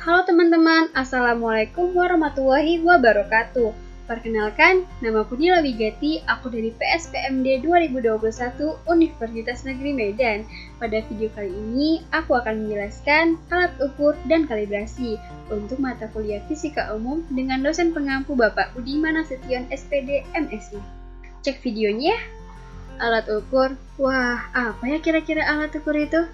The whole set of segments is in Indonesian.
Halo teman-teman, Assalamualaikum warahmatullahi wabarakatuh. Perkenalkan, namaku Nila Wigati, aku dari PSPMD 2021 Universitas Negeri Medan. Pada video kali ini, aku akan menjelaskan alat ukur dan kalibrasi untuk mata kuliah Fisika Umum dengan dosen pengampu Bapak Budiman Nasution SPD MSI. Cek videonya ya. Alat ukur, wah apa ya kira-kira alat ukur itu?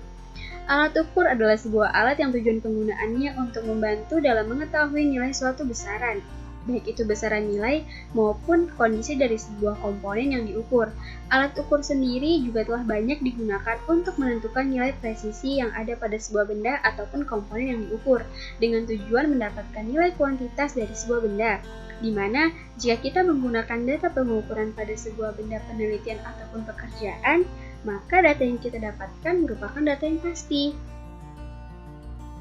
Alat ukur adalah sebuah alat yang tujuan penggunaannya untuk membantu dalam mengetahui nilai suatu besaran, baik itu besaran nilai maupun kondisi dari sebuah komponen yang diukur. Alat ukur sendiri juga telah banyak digunakan untuk menentukan nilai presisi yang ada pada sebuah benda ataupun komponen yang diukur, dengan tujuan mendapatkan nilai kuantitas dari sebuah benda. Di mana jika kita menggunakan data pengukuran pada sebuah benda penelitian ataupun pekerjaan, maka data yang kita dapatkan merupakan data yang pasti.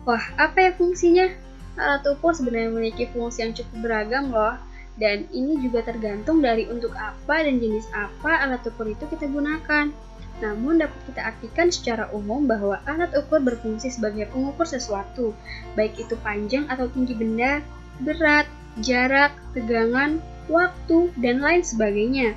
Wah, apa ya fungsinya? Alat ukur sebenarnya memiliki fungsi yang cukup beragam loh, dan ini juga tergantung dari untuk apa dan jenis apa alat ukur itu kita gunakan. Namun dapat kita artikan secara umum bahwa alat ukur berfungsi sebagai pengukur sesuatu, baik itu panjang atau tinggi benda, berat, jarak, tegangan, waktu, dan lain sebagainya.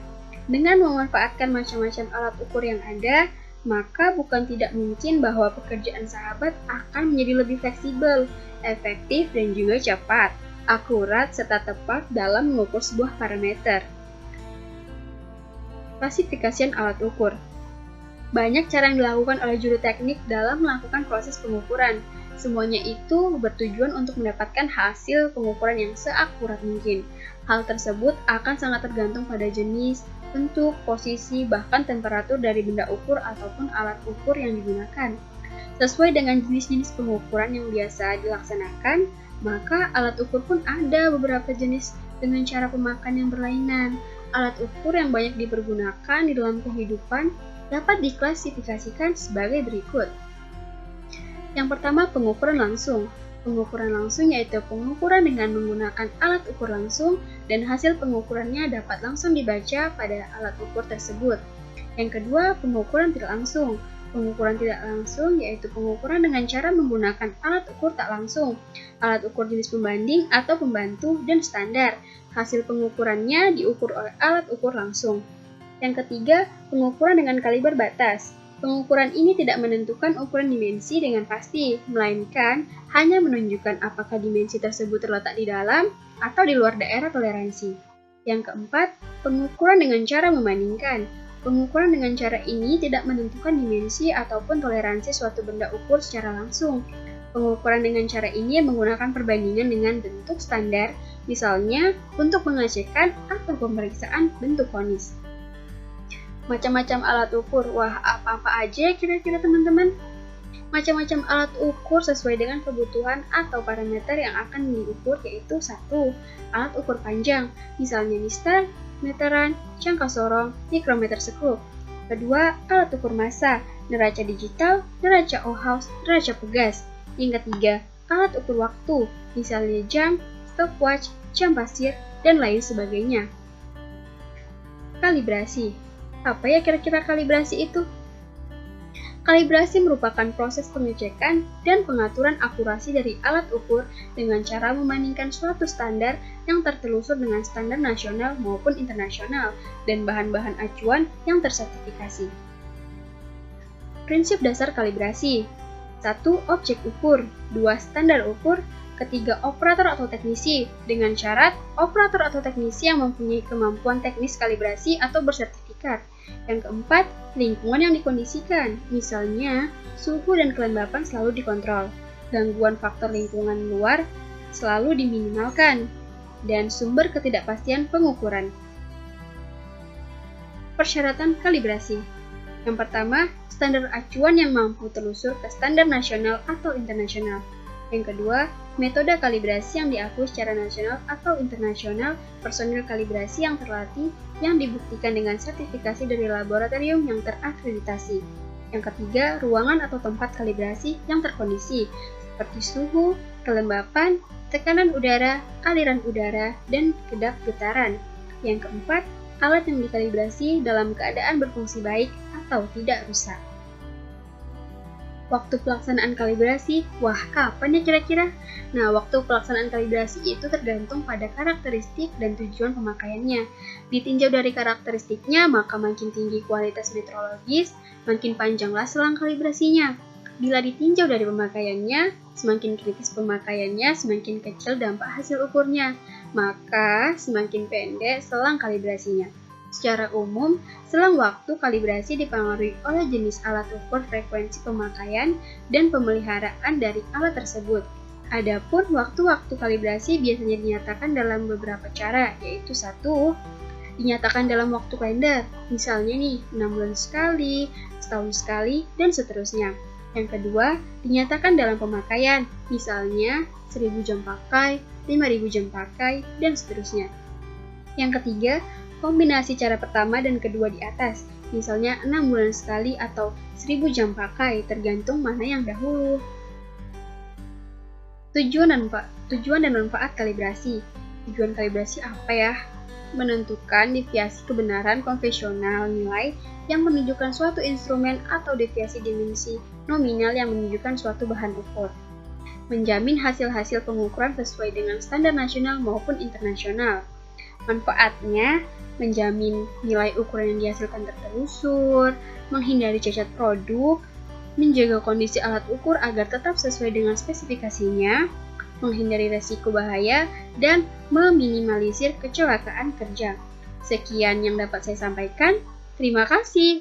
Dengan memanfaatkan macam-macam alat ukur yang ada, maka bukan tidak mungkin bahwa pekerjaan sahabat akan menjadi lebih fleksibel, efektif, dan juga cepat, akurat, serta tepat dalam mengukur sebuah parameter. Klasifikasian alat ukur. Banyak cara yang dilakukan oleh juru teknik dalam melakukan proses pengukuran. Semuanya itu bertujuan untuk mendapatkan hasil pengukuran yang seakurat mungkin. Hal tersebut akan sangat tergantung pada jenis, bentuk, posisi, bahkan temperatur dari benda ukur ataupun alat ukur yang digunakan. Sesuai dengan jenis-jenis pengukuran yang biasa dilaksanakan, maka alat ukur pun ada beberapa jenis dengan cara pemakaian yang berlainan. Alat ukur yang banyak dipergunakan di dalam kehidupan dapat diklasifikasikan sebagai berikut. Yang pertama, pengukuran langsung. Pengukuran langsung yaitu pengukuran dengan menggunakan alat ukur langsung dan hasil pengukurannya dapat langsung dibaca pada alat ukur tersebut. Yang kedua, pengukuran tidak langsung. Pengukuran tidak langsung yaitu pengukuran dengan cara menggunakan alat ukur tak langsung, alat ukur jenis pembanding atau pembantu, dan standar. Hasil pengukurannya diukur oleh alat ukur langsung. Yang ketiga, pengukuran dengan kaliber batas. Pengukuran ini tidak menentukan ukuran dimensi dengan pasti, melainkan hanya menunjukkan apakah dimensi tersebut terletak di dalam atau di luar daerah toleransi. Yang keempat, pengukuran dengan cara membandingkan. Pengukuran dengan cara ini tidak menentukan dimensi ataupun toleransi suatu benda ukur secara langsung. Pengukuran dengan cara ini menggunakan perbandingan dengan bentuk standar, misalnya untuk pengecekan atau pemeriksaan bentuk konis. Macam-macam alat ukur, wah apa-apa aja kira-kira teman-teman? Macam-macam alat ukur sesuai dengan kebutuhan atau parameter yang akan diukur, yaitu 1. Alat ukur panjang, misalnya mistar, meteran, cangkah sorong, mikrometer skop. Kedua, alat ukur massa, neraca digital, neraca Ohaus, neraca pegas. Yang ketiga, alat ukur waktu, misalnya jam, stopwatch, jam pasir, dan lain sebagainya. Kalibrasi. Apa ya kira-kira kalibrasi itu? Kalibrasi merupakan proses pengecekan dan pengaturan akurasi dari alat ukur dengan cara membandingkan suatu standar yang tertelusur dengan standar nasional maupun internasional dan bahan-bahan acuan yang tersertifikasi. Prinsip dasar kalibrasi. 1. Objek ukur. 2. Standar ukur. Ketiga, operator atau teknisi, dengan syarat operator atau teknisi yang mempunyai kemampuan teknis kalibrasi atau bersertifikat. Yang keempat, lingkungan yang dikondisikan, misalnya suhu dan kelembapan selalu dikontrol, gangguan faktor lingkungan luar selalu diminimalkan, dan sumber ketidakpastian pengukuran. Persyaratan kalibrasi. Yang pertama, standar acuan yang mampu telusur ke standar nasional atau internasional. Yang kedua, metode kalibrasi yang diakui secara nasional atau internasional, personil kalibrasi yang terlatih yang dibuktikan dengan sertifikasi dari laboratorium yang terakreditasi. Yang ketiga, ruangan atau tempat kalibrasi yang terkondisi, seperti suhu, kelembapan, tekanan udara, aliran udara, dan kedap getaran. Yang keempat, alat yang dikalibrasi dalam keadaan berfungsi baik atau tidak rusak. Waktu pelaksanaan kalibrasi, wah kapan ya kira-kira? Nah, waktu pelaksanaan kalibrasi itu tergantung pada karakteristik dan tujuan pemakaiannya. Ditinjau dari karakteristiknya, maka makin tinggi kualitas metrologis, makin panjanglah selang kalibrasinya. Bila ditinjau dari pemakaiannya, semakin kritis pemakaiannya, semakin kecil dampak hasil ukurnya, maka semakin pendek selang kalibrasinya. Secara umum, selang waktu kalibrasi dipengaruhi oleh jenis alat ukur, frekuensi pemakaian, dan pemeliharaan dari alat tersebut. Adapun waktu-waktu kalibrasi biasanya dinyatakan dalam beberapa cara, yaitu 1. Dinyatakan dalam waktu kalender, misalnya nih 6 bulan sekali, setahun sekali, dan seterusnya. Yang kedua, dinyatakan dalam pemakaian, misalnya 1000 jam pakai, 5000 jam pakai, dan seterusnya. Yang ketiga, kombinasi cara pertama dan kedua di atas, misalnya 6 bulan sekali atau 1000 jam pakai, tergantung mana yang dahulu. Tujuan dan manfaat kalibrasi. Tujuan kalibrasi apa ya? Menentukan deviasi kebenaran konvensional nilai yang menunjukkan suatu instrumen atau deviasi dimensi nominal yang menunjukkan suatu bahan ukur. Menjamin hasil-hasil pengukuran sesuai dengan standar nasional maupun internasional. Manfaatnya, menjamin nilai ukuran yang dihasilkan tertelusur, menghindari cacat produk, menjaga kondisi alat ukur agar tetap sesuai dengan spesifikasinya, menghindari resiko bahaya, dan meminimalisir kecelakaan kerja. Sekian yang dapat saya sampaikan. Terima kasih.